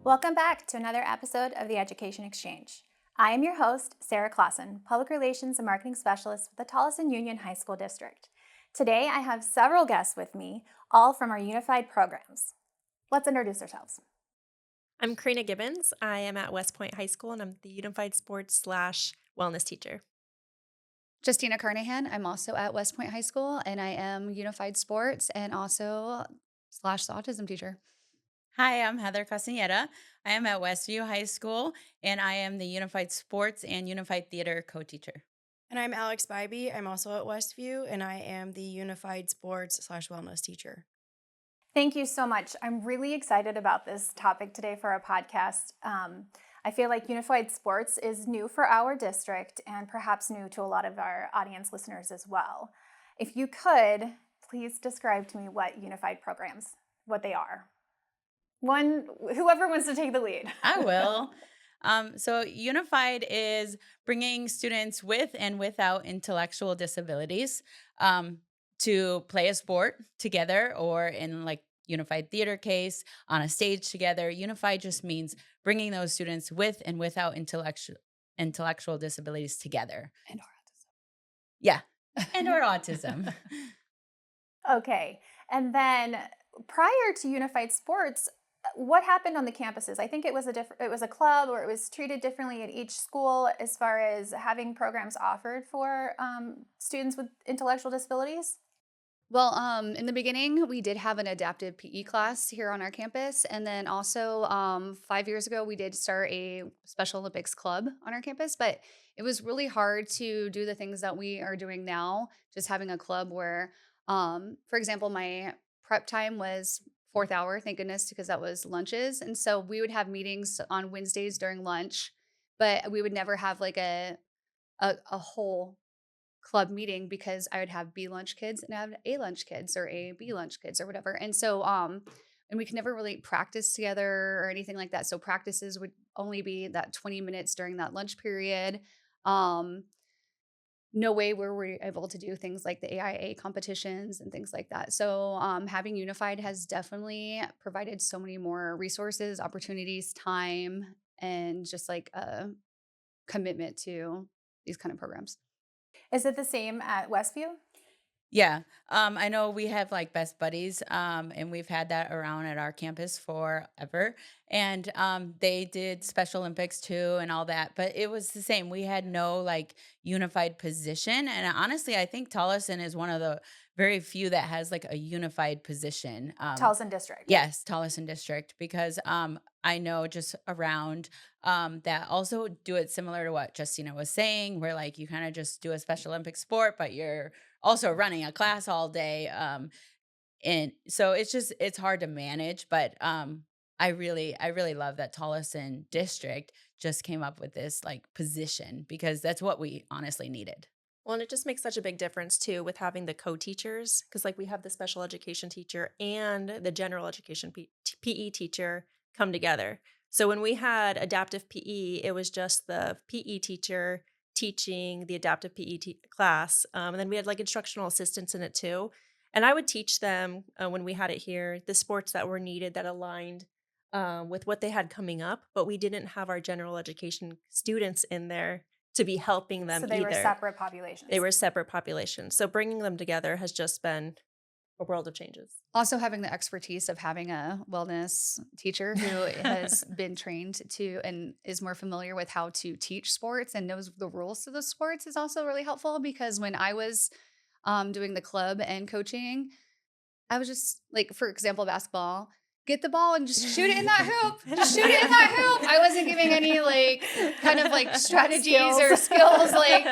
Welcome back to another episode of the Education Exchange. I am your host, Sara Clawson, Public Relations and Marketing Specialist with the Tolleson Union High School District. Today, I have several guests with me, all from our unified programs. Let's introduce ourselves. I'm Karina Gibbons. I am at West Point High School, and I'm the Unified Sports / Wellness teacher. Justina Carnahan. I'm also at West Point High School, and I am Unified Sports and also / the autism teacher. Hi, I'm Heather Castaneda. I am at Westview High School, and I am the Unified Sports and Unified Theater co-teacher. And I'm Alex Bybee. I'm also at Westview, and I am the Unified Sports / Wellness teacher. Thank you so much. I'm really excited about this topic today for our podcast. I feel like unified sports is new for our district and perhaps new to a lot of our audience listeners as well. If you could, please describe to me what unified programs, what they are. Whoever wants to take the lead. I will. So Unified is bringing students with and without intellectual disabilities to play a sport together, or in like Unified Theater case, on a stage together. Unified just means bringing those students with and without intellectual disabilities together. And our autism. Yeah, and or autism. Okay. And then prior to unified sports, what happened on the campuses? I think it was a club, or it was treated differently at each school as far as having programs offered for students with intellectual disabilities. Well, in the beginning, we did have an adaptive PE class here on our campus. And then also 5 years ago, we did start a Special Olympics club on our campus. But it was really hard to do the things that we are doing now, just having a club where, for example, my prep time was fourth hour, thank goodness, because that was lunches. And so we would have meetings on Wednesdays during lunch, but we would never have like a whole club meeting, because I would have B lunch kids and I have A lunch kids or A B lunch kids or whatever. And so and we could never really practice together or anything like that. So practices would only be that 20 minutes during that lunch period. No way were we able to do things like the AIA competitions and things like that. So having Unified has definitely provided so many more resources, opportunities, time, and just like a commitment to these kind of programs. Is it the same at Westview? Yeah. I know we have like best buddies, and we've had that around at our campus forever. And they did Special Olympics too and all that, but it was the same. We had no like unified position. And honestly, I think Tolleson is one of the very few that has like a unified position. Tolleson District. Yes, Tolleson District, because I know just around that also do it similar to what Justina was saying, where like you kind of just do a Special Olympic sport, but you're also running a class all day. And so it's hard to manage, but I really love that Tolleson District just came up with this like position, because that's what we honestly needed. Well, and it just makes such a big difference, too, with having the co-teachers, because like we have the special education teacher and the general education PE teacher come together. So when we had adaptive PE, it was just the PE teacher teaching the adaptive PE class. And then we had like instructional assistants in it, too. And I would teach them when we had it here, the sports that were needed that aligned with what they had coming up. But we didn't have our general education students in there to be helping them So they either. were separate populations. They were separate populations. So bringing them together has just been a world of changes. Also having the expertise of having a wellness teacher who has been trained to and is more familiar with how to teach sports and knows the rules to the sports is also really helpful, because when I was doing the club and coaching, I was just like, for example, basketball, get the ball and just shoot it in that hoop. Just shoot it in that hoop. I wasn't giving any like kind of like strategies or skills. Like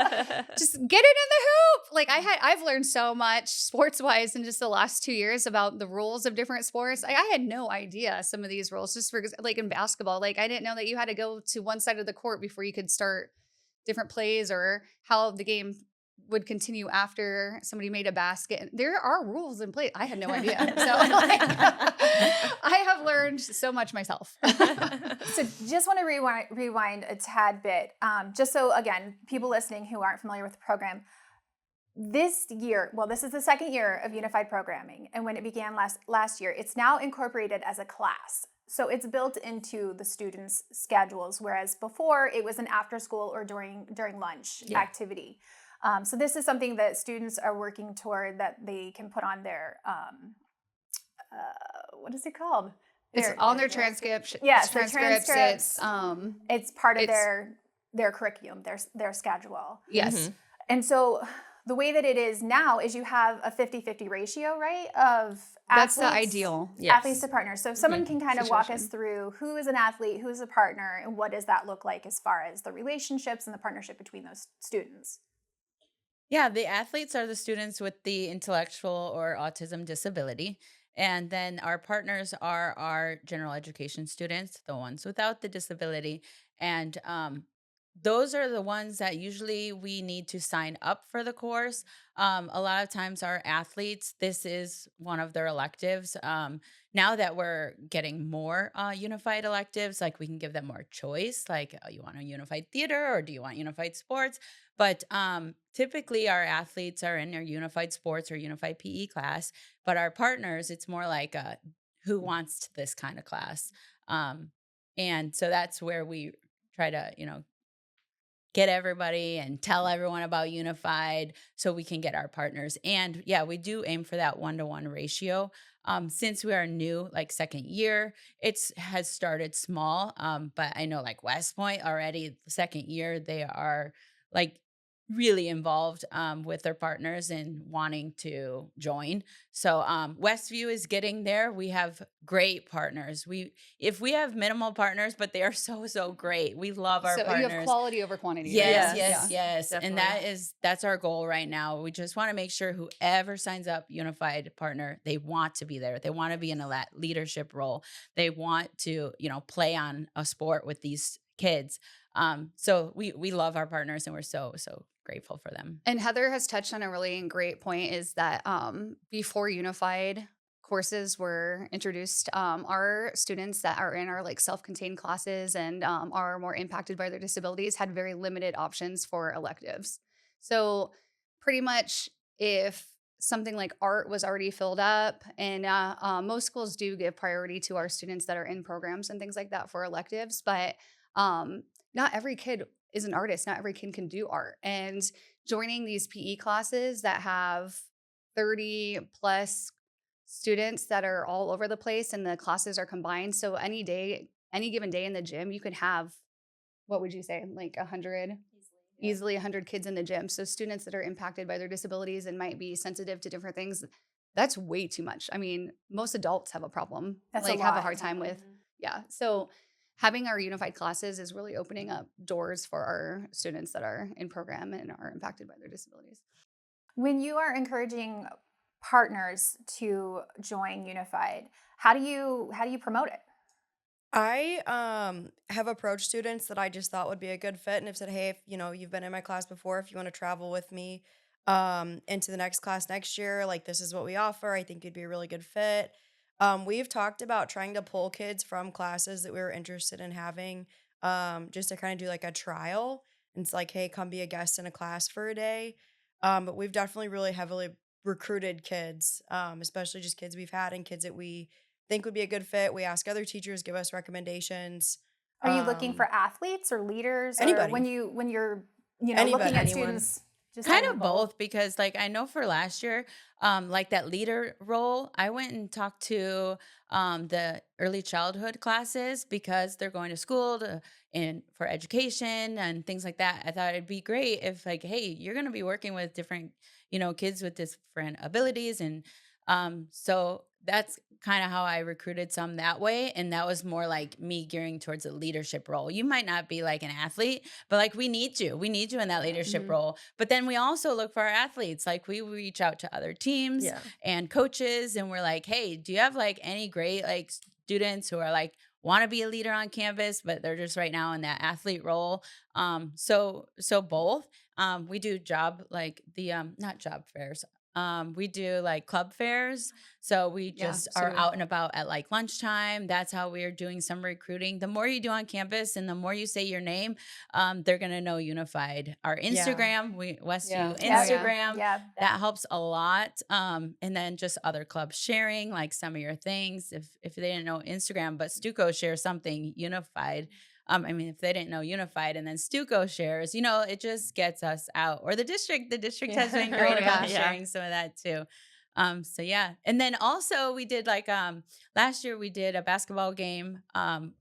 just get it in the hoop. Like I've learned so much sports wise in just the last 2 years about the rules of different sports. I had no idea some of these rules, just for like in basketball. Like I didn't know that you had to go to one side of the court before you could start different plays, or how the game would continue after somebody made a basket. There are rules in place. I had no idea. So like, I have learned so much myself. So just want to rewind a tad bit, just so, again, people listening who aren't familiar with the program, this year, well, this is the second year of unified programming. And when it began last year, it's now incorporated as a class. So it's built into the students' schedules, whereas before it was an after school or during lunch activity. So this is something that students are working toward, that they can put on their what is it called? It's on their transcripts. Yes, their transcripts. transcripts. It's part of it's- their curriculum, their schedule. Yes. Mhm. And so the way that it is now is you have a 50-50 ratio, right? Of That's the athletes- ideal. athletes Yes. to partners. So if someone can kind of walk us Situation. through who is an athlete, who is a partner, and what does that look like as far as the relationships and the partnership between those students? Yeah, the athletes are the students with the intellectual or autism disability. And then our partners are our general education students, the ones without the disability. And those are the ones that usually we need to sign up for the course. A lot of times, our athletes, this is one of their electives. Now that we're getting more unified electives, like we can give them more choice, like you want a unified theater or do you want unified sports? But typically, our athletes are in their unified sports or unified PE class. But our partners, it's more like who wants this kind of class. And so that's where we try to, get everybody and tell everyone about unified so we can get our partners. And yeah, we do aim for that 1-to-1 ratio. Since we are new, like second year, it's has started small. But I know like West Point already, the second year, they are like really involved with their partners and wanting to join. So Westview is getting there. We have great partners. If we have minimal partners, but they are so great. We love our So partners. you have quality over quantity. Yes, right? yes. And definitely. that's our goal right now. We just want to make sure whoever signs up unified partner, they want to be there. They want to be in a leadership role. They want to, play on a sport with these kids. So we love our partners and we're so grateful for them. And Heather has touched on a really great point, is that before unified courses were introduced, our students that are in our like self-contained classes and are more impacted by their disabilities had very limited options for electives. So pretty much if something like art was already filled up, and most schools do give priority to our students that are in programs and things like that for electives, but not every kid is an artist. Not every kid can do art. And joining these PE classes that have 30 plus students that are all over the place and the classes are combined. So any given day in the gym, you could have, what would you say, like 100? Easily 100 kids in the gym. So students that are impacted by their disabilities and might be sensitive to different things, that's way too much. I mean, most adults have a problem. That's a like have a lot. hard time with. Yeah. So having our unified classes is really opening up doors for our students that are in program and are impacted by their disabilities. When you are encouraging partners to join Unified, how do you promote it? I have approached students that I just thought would be a good fit and have said, hey, if you've been in my class before, if you want to travel with me into the next class next year, like this is what we offer. I think you'd be a really good fit. We've talked about trying to pull kids from classes that we were interested in having, just to kind of do like a trial. And it's like, hey, come be a guest in a class for a day. But we've definitely really heavily recruited kids, especially just kids we've had and kids that we think would be a good fit. We ask other teachers, give us recommendations. Are you looking for Um, athletes or leaders, or Anybody. when you're looking Anybody. at Anyone. students? Just Kind anyone? of both, because like I know for last year, like that leader role, I went and talked to the early childhood classes because they're going to school and for education and things like that. I thought it'd be great if like, hey, you're going to be working with different, kids with different abilities, and so that's kind of how I recruited some that way. And that was more like me gearing towards a leadership role. You might not be like an athlete, but like we need you. We need you in that leadership role. But then we also look for our athletes. Like we reach out to other teams Yeah. and coaches, and we're like, hey, do you have like any great like students who are like want to be a leader on campus, but they're just right now in that athlete role? So both. We do job like the not job fairs. We do like club fairs. So we Yeah, just so are do we. out and about at like lunchtime. That's how we're doing some recruiting. The more you do on campus and the more you say your name, they're gonna know Unified. Our Yeah. Instagram, Westview Oh yeah. Instagram, Yeah. that helps a lot. And then just other clubs sharing like some of your things. If they didn't know Instagram, but Stuco shares something Unified. I mean, if they didn't know Unified and then Stuco shares, it just gets us out. Or the district has been great Oh about yeah. sharing some of that too. So yeah. And then also we did like last year we did a basketball game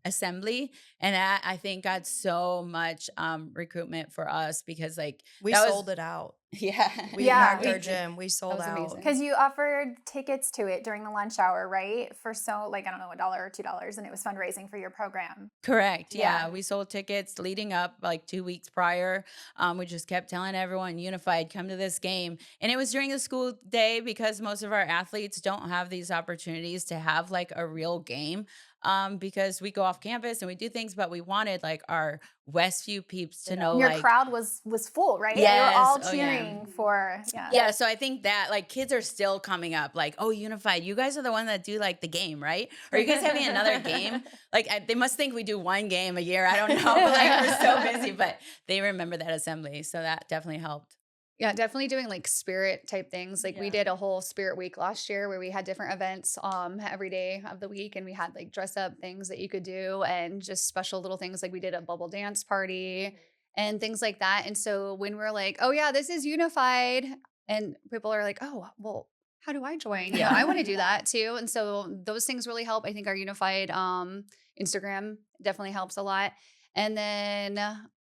assembly, and that I think got so much recruitment for us because like We that sold was it out. yeah. We Yeah. packed our gym. We That sold was out. amazing. Because you offered tickets to it during the lunch hour, right? For I don't know, $1 or $2, and it was fundraising for your program. Correct. Yeah. Yeah. We sold tickets leading up like 2 weeks prior. We just kept telling everyone, Unified, come to this game. And it was during the school day because most of our athletes don't have these opportunities to have like a real game. Because we go off campus and we do things, but we wanted like our Westview peeps to know And your like, crowd was full, right? They were yes, all oh yeah. cheering for, yeah. Yeah, so I think that like kids are still coming up like, oh, Unified, you guys are the one that do like the game, right? Are you guys having another game? Like they must think we do one game a year. I don't know, but like we're so busy, but they remember that assembly, so that definitely helped. Yeah, definitely doing like spirit type things. Like we Yeah. did a whole spirit week last year where we had different events every day of the week, and we had like dress up things that you could do and just special little things like we did a bubble dance party and things like that. And so when we're like, "Oh yeah, this is Unified," and people are like, "Oh, well, how do I join? Yeah. I want to do that too." And so those things really help. I think our Unified Instagram definitely helps a lot. And then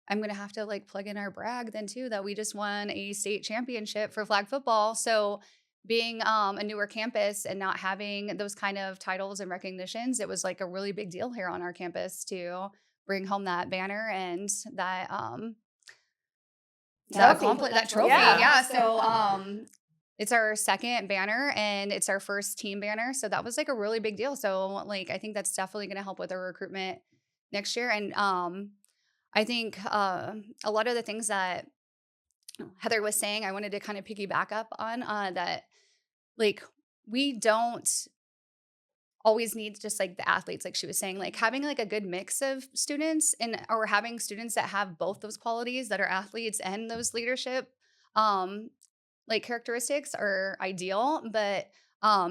I'm going to have to like plug in our brag then too that we just won a state championship for flag football. So being a newer campus and not having those kind of titles and recognitions, it was like a really big deal here on our campus to bring home that banner and that that trophy. Yeah. Yeah. So it's our second banner and it's our first team banner. So that was like a really big deal. So like I think that's definitely going to help with our recruitment next year. And I think a lot of the things that Heather was saying, I wanted to kind of piggyback up on that. Like, we don't always need just like the athletes, like she was saying, like having like a good mix of students or having students that have both those qualities that are athletes and those leadership like characteristics are ideal. But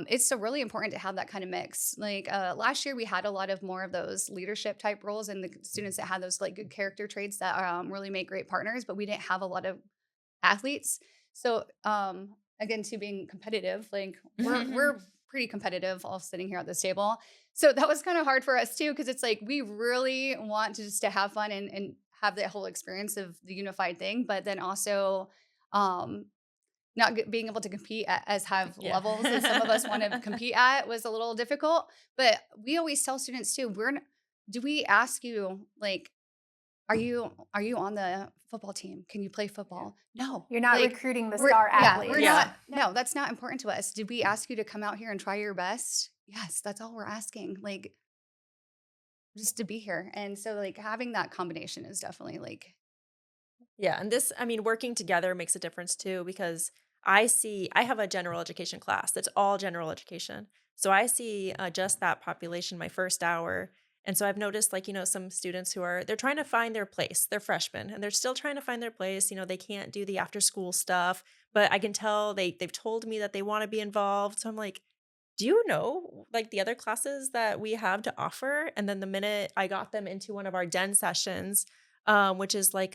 it's so really important to have that kind of mix. Like last year, we had a lot of more of those leadership type roles and the students that had those like good character traits that really make great partners, but we didn't have a lot of athletes. So again, to being competitive, like we're pretty competitive all sitting here at this table. So that was kind of hard for us too, because it's like we really want to just to have fun and have that whole experience of the unified thing, but then also not being able to compete as have Yeah. levels that some of us want to compete at was a little difficult. But we always tell students too, do we ask you like, are you on the football team? Can you play football? No. You're not Like, recruiting the we're- star yeah, athlete. we're Yeah. not. No, that's not important to us. Did we ask you to come out here and try your best? Yes, that's all we're asking. Like, just to be here. And so, like, having that combination is definitely like, Yeah, and this, I mean, working together makes a difference too because I have a general education class that's all general education. So I see just that population my first hour. And so I've noticed like, some students they're trying to find their place. They're freshmen and they're still trying to find their place. They can't do the after school stuff, but I can tell they've told me that they want to be involved. So I'm like, do you know like the other classes that we have to offer? And then the minute I got them into one of our den sessions, which is like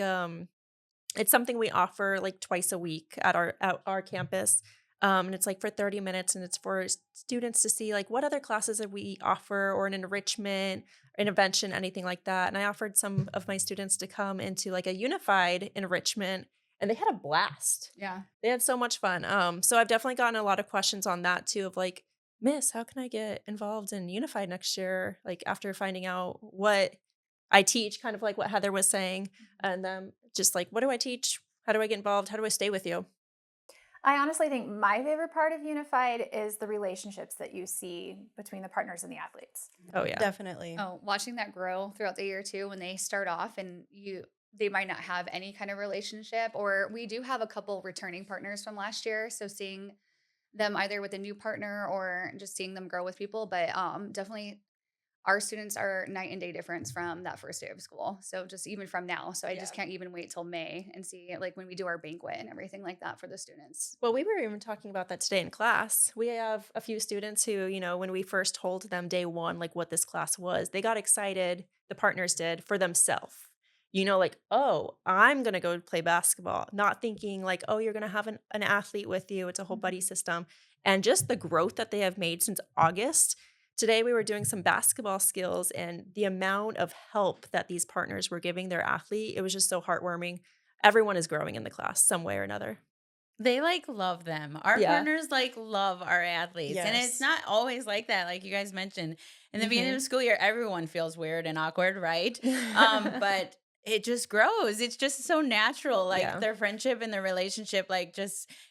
it's something we offer like twice a week at our campus. And it's like for 30 minutes and it's for students to see like what other classes that we offer or an enrichment, intervention, anything like that. And I offered some of my students to come into like a unified enrichment and they had a blast. yeah. They had so much fun. So I've definitely gotten a lot of questions on that too of like, Miss, how can I get involved in unified next year? Like after finding out what I teach, kind of like what Heather was saying. And just like, what do I teach? How do I get involved? How do I stay with you? I honestly think my favorite part of Unified is the relationships that you see between the partners and the athletes. Oh, yeah. Definitely. Oh, watching that grow throughout the year too, when they start off and they might not have any kind of relationship, or we do have a couple returning partners from last year. So seeing them either with a new partner or just seeing them grow with people. But definitely our students are night and day difference from that first day of school. So just even from now. So I just can't even wait till May and see like when we do our banquet and everything like that for the students. Well, we were even talking about that today in class. We have a few students who, when we first told them day one, like what this class was, they got excited, the partners did, for themselves. Like, oh, I'm going to go play basketball, not thinking like, oh, you're going to have an athlete with you. It's a whole buddy system. And just the growth that they have made since August. Today, we were doing some basketball skills, and the amount of help that these partners were giving their athlete, it was just so heartwarming. Everyone is growing in the class some way or another. They like love them. Our Yeah. partners like love our athletes. And it's Yes. not always like that, like you guys mentioned. In the beginning of the school year, everyone feels weird and awkward, right? But it just grows. It's just so natural. Like Yeah. their friendship and their relationship,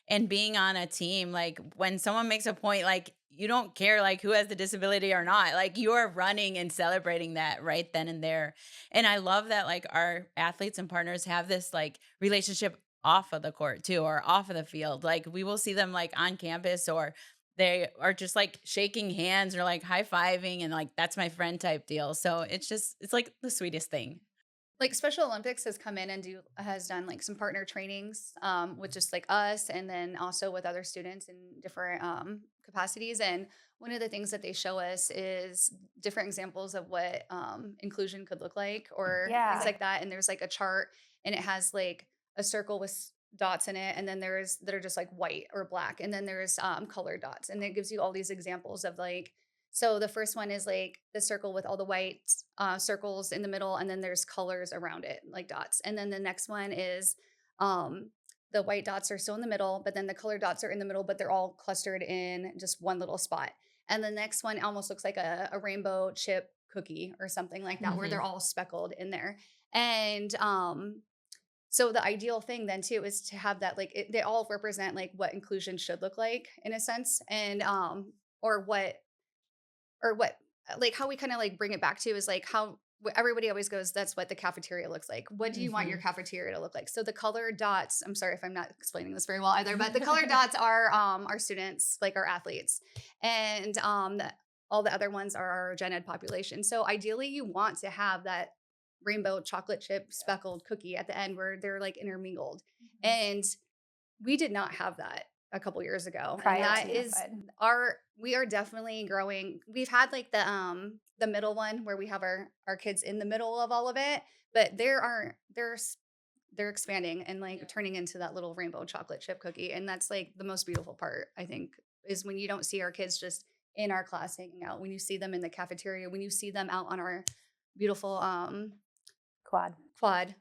and being on a team, like when someone makes a point, like you don't care like who has the disability or not. Like you are running and celebrating that right then and there. And I love that like our athletes and partners have this like relationship off of the court too, or off of the field. Like we will see them like on campus, or they are just like shaking hands or like high-fiving and like that's my friend type deal. So it's like the sweetest thing. Like Special Olympics has come in and has done like some partner trainings with just like us, and then also with other students in different capacities. And one of the things that they show us is different examples of what inclusion could look like, or Yeah. things like that. And there's like a chart, and it has like a circle with dots in it, and then there's that are just like white or black, and then there's colored dots, and it gives you all these examples of like. So the first one is like the circle with all the white circles in the middle, and then there's colors around it, like dots. And then the next one is the white dots are still in the middle, but then the colored dots are in the middle, but they're all clustered in just one little spot. And the next one almost looks like a rainbow chip cookie or something like that, where they're all speckled in there. And so the ideal thing then too is to have that they all represent like what inclusion should look like in a sense, and or what like how we kind of like bring it back to is like how everybody always goes, that's what the cafeteria looks like. What do you want your cafeteria to look like? So the colored dots, I'm sorry if I'm not explaining this very well either, but the colored dots are our students, like our athletes, and all the other ones are our gen ed population. So ideally you want to have that rainbow chocolate chip speckled cookie at the end where they're like intermingled. And we did not have that a couple years ago. Prior And that to is Unified. we are definitely growing. We've had like the middle one where we have our kids in the middle of all of it, but they're expanding and like turning into that little rainbow chocolate chip cookie. And that's like the most beautiful part, I think, is when you don't see our kids just in our class hanging out, when you see them in the cafeteria, when you see them out on our beautiful Quad.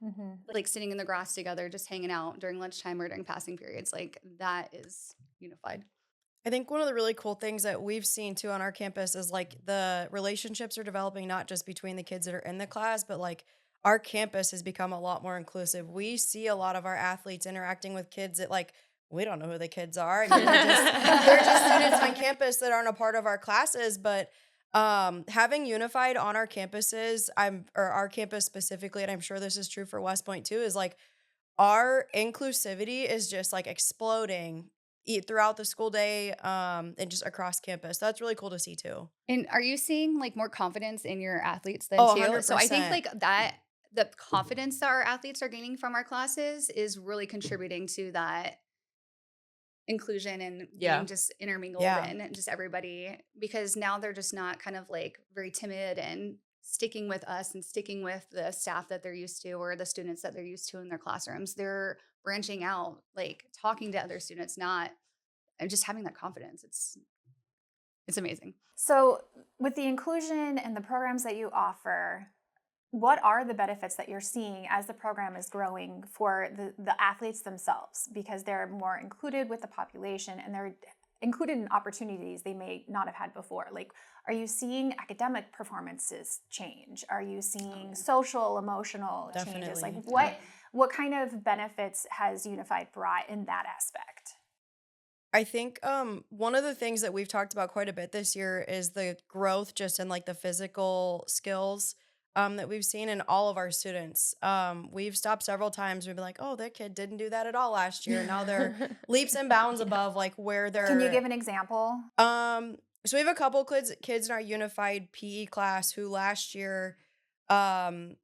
like sitting in the grass together, just hanging out during lunchtime or during passing periods. Like that is unified. I think one of the really cool things that we've seen too on our campus is like the relationships are developing not just between the kids that are in the class, but like our campus has become a lot more inclusive. We see a lot of our athletes interacting with kids that like we don't know who the kids are. I mean, they're just students on campus that aren't a part of our classes, but having Unified on our campuses, or our campus specifically, and I'm sure this is true for West Point too, is like our inclusivity is just like exploding throughout the school day, and just across campus. That's really cool to see too. And are you seeing like more confidence in your athletes then Oh, too? So I think 100%. like that the confidence that our athletes are gaining from our classes is really contributing to that inclusion and Yeah. being just intermingled Yeah. and just everybody, because now they're just not kind of like very timid and sticking with us and sticking with the staff that they're used to or the students that they're used to in their classrooms. They're branching out, like talking to other students, not and just having that confidence. It's amazing. So, with the inclusion and the programs that you offer, what are the benefits that you're seeing as the program is growing for the athletes themselves? Because they're more included with the population and they're included in opportunities they may not have had before. Like, are you seeing academic performances change? Are you seeing social, emotional changes? Like, Definitely. what kind of benefits has Unified brought in that aspect? I think one of the things that we've talked about quite a bit this year is the growth just in like the physical skills that we've seen in all of our students. We've stopped several times. We've been like, oh, that kid didn't do that at all last year. Now they're leaps and bounds above like where Can you they're. give an example? So we have a couple kids in our unified PE class who last year, um,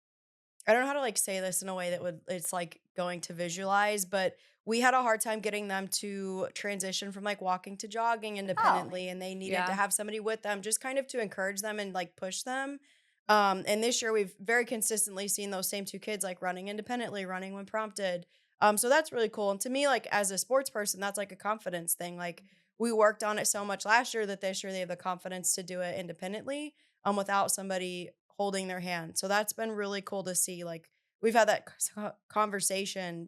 I don't know how to like say this in a way that would it's like going to visualize, but we had a hard time getting them to transition from like walking to jogging independently, and they needed to Yeah. have somebody with them just kind of to encourage them and like push them. And this year we've very consistently seen those same two kids like running independently, running when prompted. So that's really cool. And to me, like as a sports person, that's like a confidence thing. Like we worked on it so much last year that this year they have the confidence to do it independently, without somebody holding their hand. So that's been really cool to see. Like we've had that conversation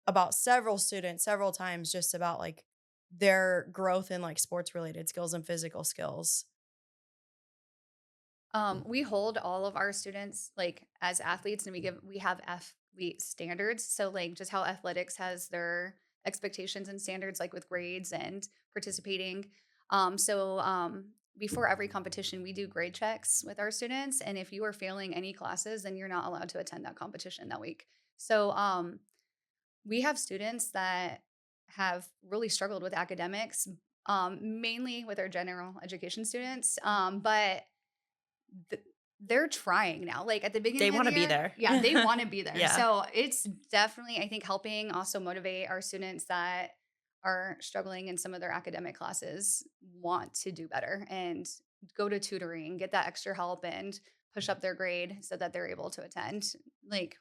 about several students several times just about like their growth in like sports related skills and physical skills. We hold all of our students like as athletes, and we have athlete standards. So like just how athletics has their expectations and standards, like with grades and participating. Before every competition, we do grade checks with our students, and if you are failing any classes, then you're not allowed to attend that competition that week. So we have students that have really struggled with academics, mainly with our general education students, but th- they're trying now. Like at the They beginning of want the to be year, there. yeah, they want to be there. Yeah. So it's definitely, I think, helping also motivate our students that are struggling in some of their academic classes, want to do better and go to tutoring, get that extra help, and push up their grade so that they're able to attend. Like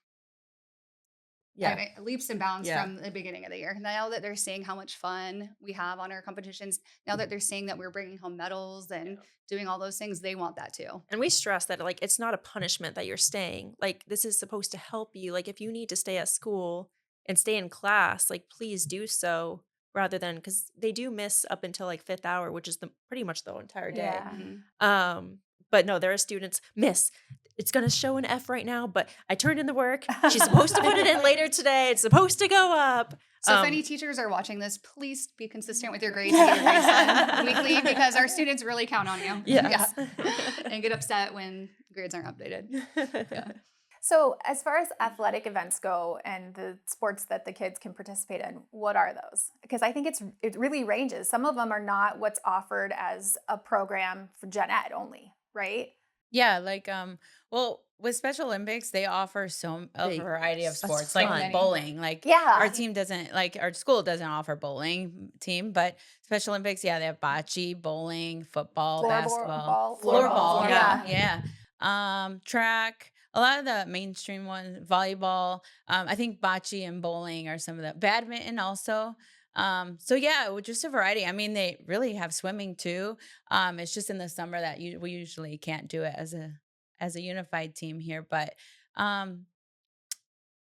Yeah. leaps and bounds Yeah. from the beginning of the year. Now that they're seeing how much fun we have on our competitions, now that they're seeing that we're bringing home medals and doing all those things, they want that too. And we stress that like it's not a punishment that you're staying. Like this is supposed to help you. Like if you need to stay at school and stay in class, like please do so rather than because they do miss up until like fifth hour, which is the pretty much the entire day. Yeah. Um, but no, there are students, miss, it's gonna show an F right now, but I turned in the work. She's supposed to put it in later today. It's supposed to go up. So if any teachers are watching this, please be consistent with your grades and get your grades done weekly, because our students really count on you. Yes. And get upset when grades aren't updated. Yeah. So, as far as athletic events go and the sports that the kids can participate in, what are those? Because I think it really ranges. Some of them are not what's offered as a program for Gen Ed only, right? Yeah, like well, with Special Olympics, they offer a They- variety of that's sports, fun. like bowling. Like Yeah. our team doesn't like our school doesn't offer bowling team, but Special Olympics, yeah, they have bocce, bowling, football, basketball, floorball, yeah. Track, a lot of the mainstream ones, volleyball. I think bocce and bowling are some of the badminton also. So yeah, just a variety. I mean, they really have swimming too. It's just in the summer that we usually can't do it as a unified team here, but um,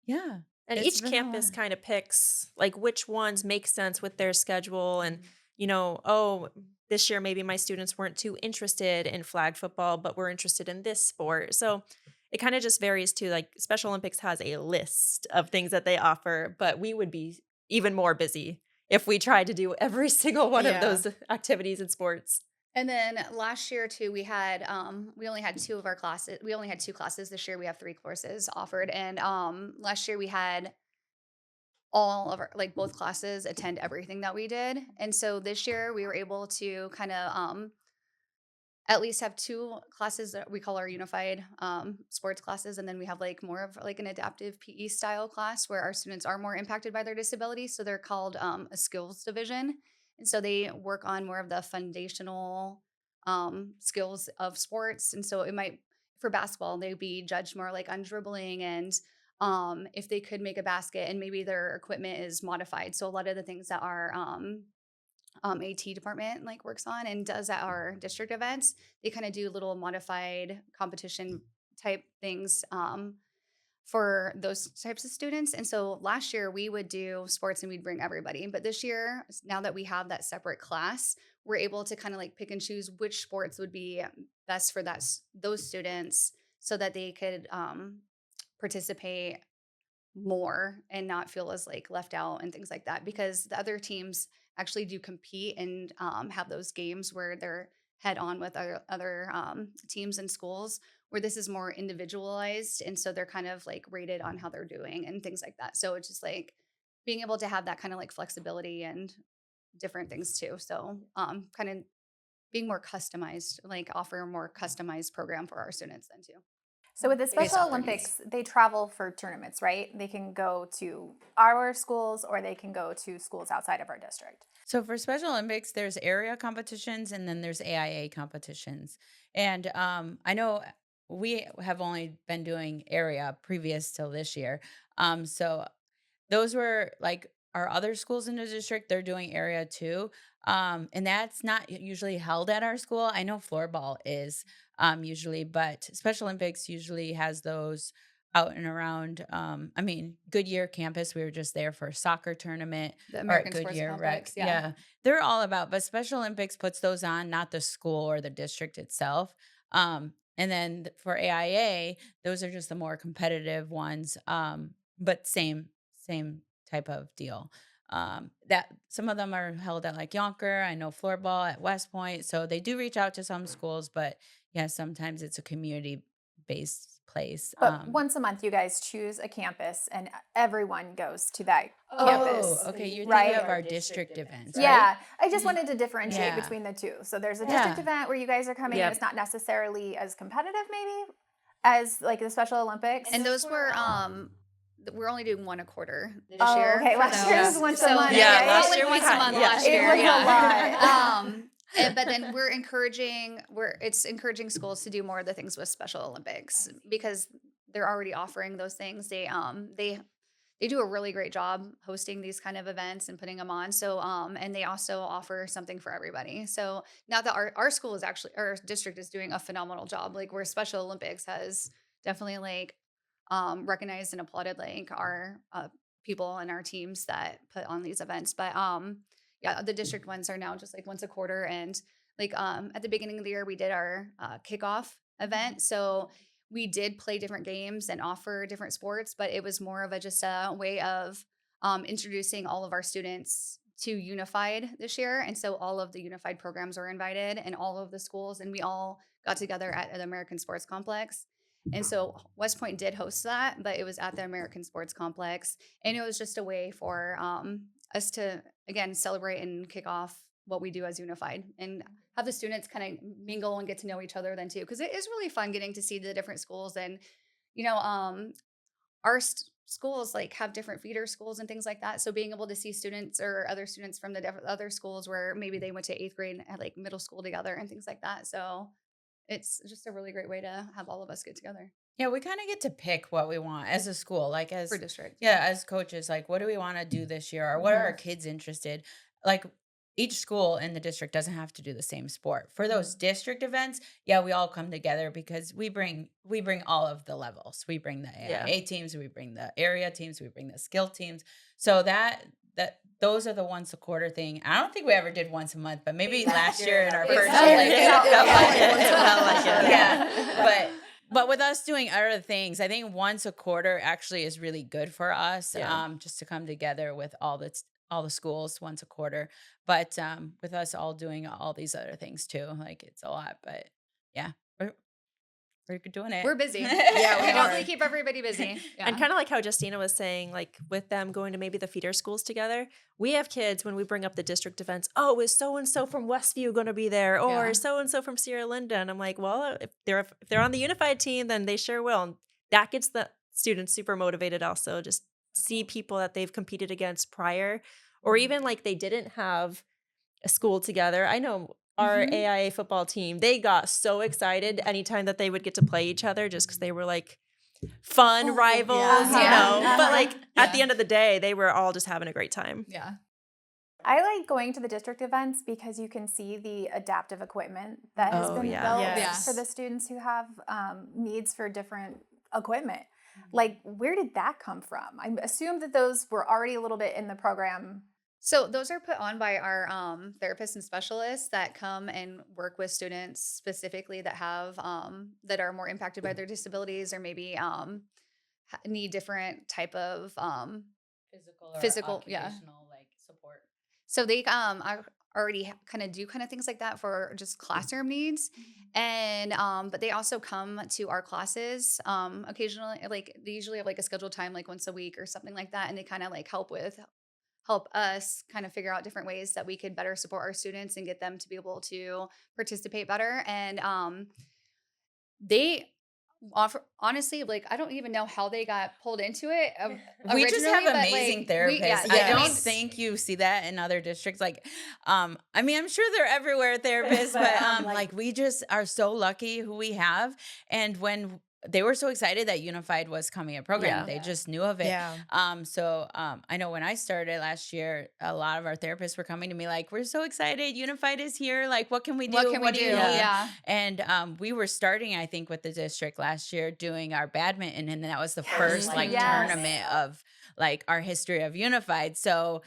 yeah, And it's each been a campus lot. kind of picks like which ones make sense with their schedule. And, Mm-hmm. oh, this year maybe my students weren't too interested in flag football, but were interested in this sport. So it kind of just varies too. Like Special Olympics has a list of things that they offer, but we would be even more busy if we tried to do every single one of Yeah. those activities and sports. And then last year too, we only had two of our classes. We only had two classes. This year we have three courses offered. And last year we had all of our both classes attend everything that we did. And so this year we were able to kind of at least have two classes that we call our unified sports classes, and then we have more of an adaptive PE style class where our students are more impacted by their disability. So they're called a skills division, and so they work on more of the foundational skills of sports. And so it might, for basketball, they'd be judged more on dribbling and if they could make a basket, and maybe their equipment is modified. So a lot of the things that our AT department works on and does at our district events, they kind of do little modified competition type things for those types of students. And so last year we would do sports and we'd bring everybody, but this year, now that we have that separate class, we're able to kind of pick and choose which sports would be best for those students so that they could participate more and not feel as left out and things like that, because the other teams actually do compete and have those games where they're head on with other teams and schools, where this is more individualized. And so they're kind of like rated on how they're doing and things like that. So it's just like being able to have that kind of like flexibility and different things too. So kind of being more customized, like offer a more customized program for our students then too. So with the Based Special off their needs. Olympics, they travel for tournaments, right? They can go to our schools or they can go to schools outside of our district. So for Special Olympics, there's area competitions and then there's AIA competitions. And I know we have only been doing area previous till this year. So those were like our other schools in the district, they're doing area too. And that's not usually held at our school. I know floorball is usually, but Special Olympics usually has those out and around. I mean, Goodyear campus, we were just there for a soccer tournament The or at American Sports Goodyear Complex, Rec. yeah. They're all about, but Special Olympics puts those on, not the school or the district itself. And then for AIA, those are just the more competitive ones. But same type of deal. That some of them are held at like Yonker. I know floorball at West Point. So they do reach out to some schools, but yeah, sometimes it's a community based place. But once a month, you guys choose a campus and everyone goes to that Oh, campus. okay. You're right? thinking of our district events, right? Yeah, I just wanted to differentiate Yeah. between the two. So there's a district Yeah. event where you guys are coming Yep. and it's not necessarily as competitive maybe as like the Special Olympics. And those were we're only doing one a quarter this Oh, year. okay. for Last year was those. once a So month, Yeah, right? last only year we once a had- month yeah. last It year. was a yeah. lot. But then it's encouraging schools to do more of the things with Special Olympics because they're already offering those things. They do a really great job hosting these kind of events and putting them on. So and they also offer something for everybody. So now that our school is actually our district is doing a phenomenal job, like where Special Olympics has definitely like recognized and applauded like our people and our teams that put on these events. But yeah, the district ones are now just like once a quarter. And like at the beginning of the year, we did our kickoff event. So we did play different games and offer different sports, but it was more of just a way of introducing all of our students to Unified this year. And so all of the Unified programs were invited and all of the schools, and we all got together at the American Sports Complex. And so West Point did host that, but it was at the American Sports Complex. And it was just a way for us to, again, celebrate and kick off what we do as Unified and have the students kind of mingle and get to know each other then too. Because it is really fun getting to see the different schools. And, you know, our schools like have different feeder schools and things like that. So being able to see students or other students from the other schools where maybe they went to 8th grade and had like middle school together and things like that. So it's just a really great way to have all of us get together Yeah, we kind of get to pick what we want as a school, like as for district. yeah, as coaches, like what do we want to do this year, or what are our kids interested? Like each school in the district doesn't have to do the same sport. For those district events, yeah, we all come together because we bring all of the levels. We bring the AIA teams, we bring the area teams, we bring the skill teams. So that those are the once a quarter thing. I don't think we ever did once a month, but maybe last year in our It first felt year, like like, it. it felt like it. It felt like it. Yeah, but with us doing other things, I think once a quarter actually is really good for us. Yeah. Just to come together with all the schools once a quarter. But with us all doing all these other things too, like it's a lot. But yeah, we're doing it. We're busy. Yeah, we we definitely are. keep everybody busy. Yeah. And kind of like how Justina was saying, like with them going to maybe the feeder schools together, we have kids when we bring up the district events. Oh, is so and so from Westview going to be there, or Yeah. so and so from Sierra Linda? And I'm like, well, if they're on the Unified team, then they sure will. And that gets the students super motivated. Also, just see people that they've competed against prior, or even like they didn't have a school together. I know our AIA football team, they got so excited anytime that they would get to play each other just because they were like fun rivals, yeah. you know. Uh-huh. But like at the Yeah. end of the day, they were all just having a great time. Yeah. I like going to the district events because you can see the adaptive equipment that has Oh, been yeah. built Yes. for the students who have needs for different equipment. Like, where did that come from? I assume that those were already a little bit in the program. So those are put on by our therapists and specialists that come and work with students specifically that have that are more impacted by their disabilities or maybe need different type of physical, Physical, yeah. occupational, like support. So they already kind of do kind of things like that for just classroom needs. And but they also come to our classes occasionally. Like they usually have like a scheduled time like once a week or something like that, and they kind of like help us kind of figure out different ways that we could better support our students and get them to be able to participate better. And they offer, honestly, like I don't even know how they got pulled into it. We just have originally, but, amazing like, therapists. yeah, I don't mean, think you see that in other districts. Like, I mean, I'm sure they're everywhere, therapists, but like we just are so lucky who we have. And when they were so excited that Unified was coming a program, they just knew of it. Yeah. So I know when I started last year, a lot of our therapists were coming to me like, "We're so excited, Unified is here. Like, what can we do? What can we do do?" you need?" Yeah. And we were starting, I think, with the district last year doing our badminton, and then that was the first like Yes. tournament of like our history of Unified. So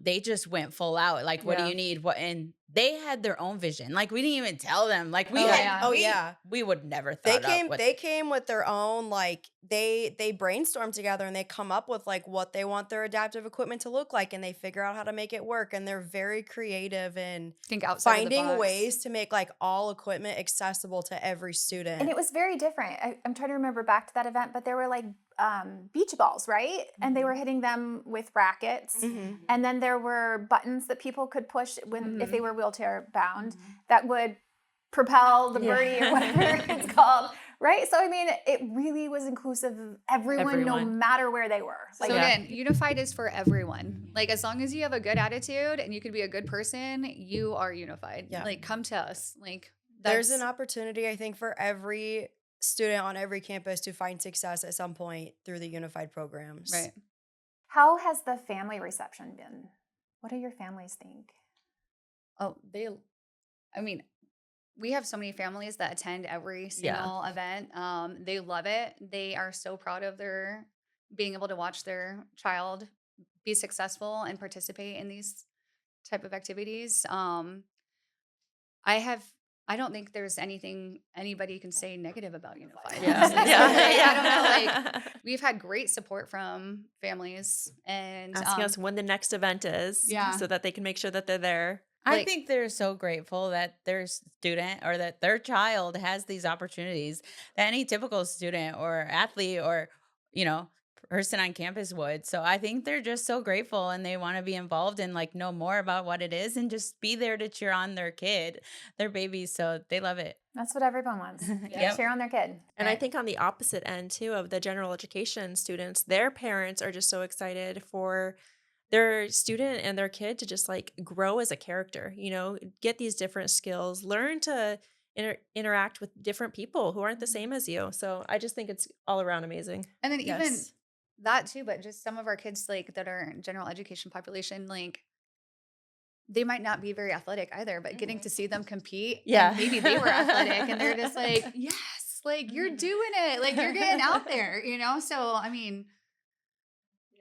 they just went full out. Like, what do you need? What? And they had their own vision. Like, we didn't even tell them. Like, we would never thought They came with their own, like they brainstorm together and they come up with like what they want their adaptive equipment to look like, and they figure out how to make it work, and they're very creative and think outside of the finding box. ways to make like all equipment accessible to every student. And it was very different. I'm trying to remember back to that event, but there were like beach balls, right? And they were hitting them with rackets. And then there were buttons that people could push when if they were wheelchair bound that would propel the birdie or whatever it's called, right? So I mean, it really was inclusive of everyone. No matter where they were. So again, Unified is for everyone. Like as long as you have a good attitude and you can be a good person, you are unified. Yeah. Like come to us. Like there's an opportunity, I think, for every student on every campus to find success at some point through the Unified programs. Right. How has the family reception been? What do your families think? Oh, I mean, we have so many families that attend every single event. They love it. They are so proud of their being able to watch their child be successful and participate in these type of activities. I don't think there's anything anybody can say negative about Unified. I don't know. Like we've had great support from families and asking us when the next event is, so that they can make sure that they're there. I think they're so grateful that their student or that their child has these opportunities that any typical student or athlete or, person on campus would. So I think they're just so grateful and they want to be involved and like know more about what it is and just be there to cheer on their kid, their baby. So they love it. That's what everyone wants. Cheer on their kid. And I think on the opposite end too of the general education students, their parents are just so excited for their student and their kid to just like grow as a character, get these different skills, learn to interact with different people who aren't the same as you. So I just think it's all around amazing. And then even that too, but just some of our kids like that are general education population, like they might not be very athletic either, but getting to see them compete, and maybe they were athletic and they're just like, yes, like you're doing it, like you're getting out there, So I mean,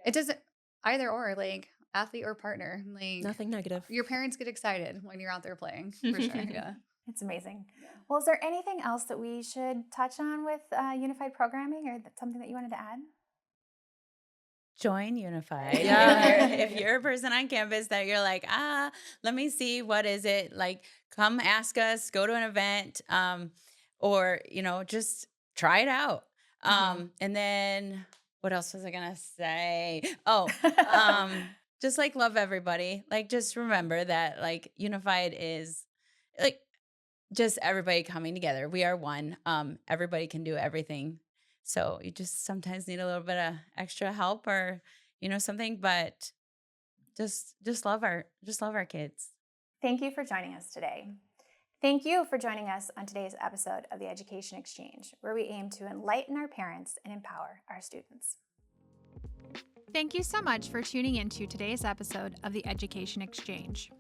it doesn't either or, like athlete or partner, like nothing negative. Your parents get excited when you're out there playing, for sure. Yeah. It's amazing. Well, is there anything else that we should touch on with Unified programming or something that you wanted to add? Join Unified. If you're a person on campus that you're like, let me see, what is it? Like, come ask us, go to an event, or, just try it out. And then what else was I going to say? Just like love everybody. Like, just remember that like Unified is like just everybody coming together. We are one. Everybody can do everything. So you just sometimes need a little bit of extra help or, something, but just love our kids. Thank you for joining us today. Thank you for joining us on today's episode of the Education Exchange, where we aim to enlighten our parents and empower our students. Thank you so much for tuning into today's episode of the Education Exchange.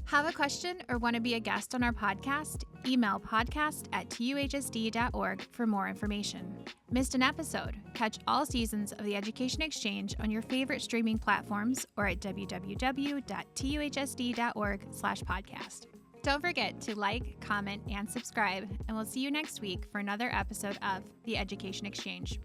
Have a question or want to be a guest on our podcast? Email podcast@tuhsd.org for more information. Missed an episode? Catch all seasons of the Education Exchange on your favorite streaming platforms or at www.tuhsd.org/podcast. Don't forget to like, comment, and subscribe, and we'll see you next week for another episode of the Education Exchange.